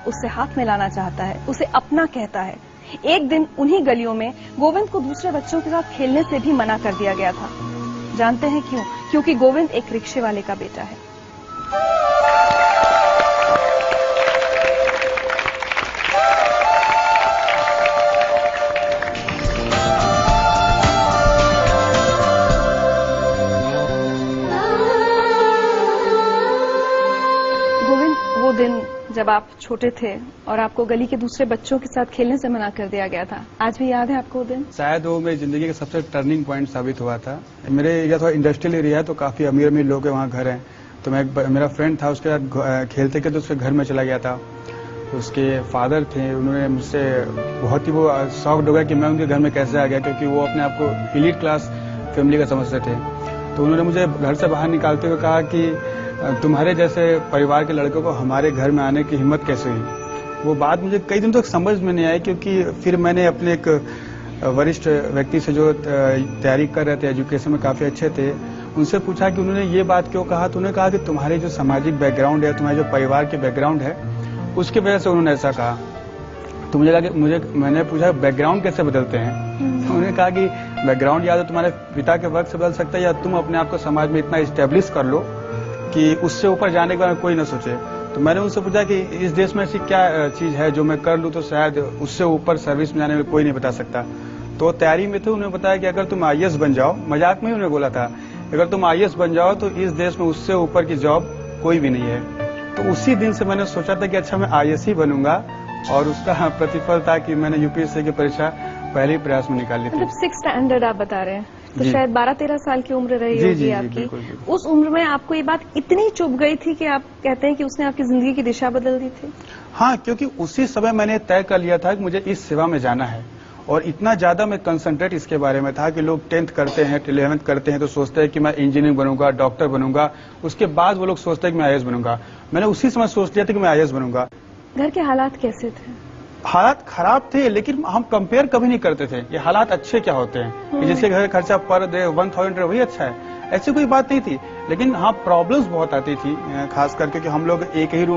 उससे हाथ मिलाना चाहता है, उसे अपना कहता है। एक दिन उन्हीं गलियों में गोविंद को दूसरे बच्चों के साथ खेलने से भी मना कर दिया गया था। जानते हैं क्यों? क्योंकि गोविंद एक रिक्शे वाले का बेटा है। गोविंद, वो दिन जब आप छोटे थे और आपको गली के दूसरे बच्चों के साथ खेलने से मना कर दिया गया था, आज भी याद है आपको वो दिन? शायद वो मेरी जिंदगी का सबसे टर्निंग पॉइंट साबित हुआ था। मेरे एरिया थोड़ा इंडस्ट्रियल एरिया है, तो काफी अमीर अमीर लोग वहाँ घर हैं। तो मेरा फ्रेंड था, उसके साथ खेलते खेलते उसके घर में चला गया था। तो उसके फादर थे, उन्होंने मुझसे बहुत ही वो शॉक्ड हो गया कि मैं उनके घर में कैसे आ गया, क्योंकि वो अपने आप को एलीट क्लास फैमिली का समझते थे। तो उन्होंने मुझे घर से बाहर निकालते हुए कहा कि तुम्हारे जैसे परिवार के लड़कों को हमारे घर में आने की हिम्मत कैसे हुई। वो बात मुझे कई दिन तक समझ में नहीं आई, क्योंकि फिर मैंने अपने एक वरिष्ठ व्यक्ति से जो तैयारी कर रहे थे, एजुकेशन में काफी अच्छे थे, उनसे पूछा कि उन्होंने ये बात क्यों कहा। तो उन्होंने कहा कि तुम्हारे जो सामाजिक बैकग्राउंड है, तुम्हारे जो परिवार के बैकग्राउंड है, उसकी वजह से उन्होंने ऐसा कहा। तो मुझे लगा कि मैंने पूछा बैकग्राउंड कैसे बदलते हैं। तो उन्होंने कहा कि बैकग्राउंड या तो तुम्हारे पिता के वक्त से बदल सकता है, या तुम अपने आप को समाज में इतना स्टेब्लिश कर लो कि उससे ऊपर जाने के बारे में कोई ना सोचे। तो मैंने उनसे पूछा कि इस देश में ऐसी क्या चीज है जो मैं कर लूं तो शायद उससे ऊपर सर्विस में जाने में कोई नहीं बता सकता। तो तैयारी में थे, उन्होंने बताया कि अगर तुम आईएएस बन जाओ, मजाक में ही उन्होंने बोला था, अगर तुम आईएएस बन जाओ तो इस देश में उससे ऊपर की जॉब कोई भी नहीं है। तो उसी दिन से मैंने सोचा था कि अच्छा मैं आईएएस ही बनूंगा, और उसका प्रतिफल था कि मैंने यूपीएससी की परीक्षा पहले ही प्रयास में निकाल ली थी। मतलब 6th स्टैंडर्ड आप बता रहे हैं, तो शायद 12-13 साल की उम्र रही होगी आपकी। बिल्कुल, बिल्कुल। उस उम्र में आपको ये बात इतनी चुभ गई थी कि आप कहते हैं कि उसने आपकी जिंदगी की दिशा बदल दी थी? हाँ, क्योंकि उसी समय मैंने तय कर लिया था कि मुझे इस सेवा में जाना है, और इतना ज्यादा मैं कंसंट्रेट इसके बारे में था कि लोग 10th करते हैं, 11th करते हैं तो सोचते हैं कि मैं इंजीनियर बनूंगा, डॉक्टर बनूंगा, उसके बाद वो लोग सोचते हैं कि मैं आईएएस बनूंगा। मैंने उसी समय सोच लिया था कि मैं आईएएस बनूंगा। घर के हालात कैसे थे? हालात खराब थे, लेकिन हम कंपेयर कभी नहीं करते थे ये हालात अच्छे क्या होते हैं, कि जिसके घर खर्चा पर डे 1000 वही अच्छा है, ऐसी कोई बात नहीं थी। लेकिन हाँ, प्रॉब्लम्स बहुत आती थी, खास करके कि हम लोग एक ही रूम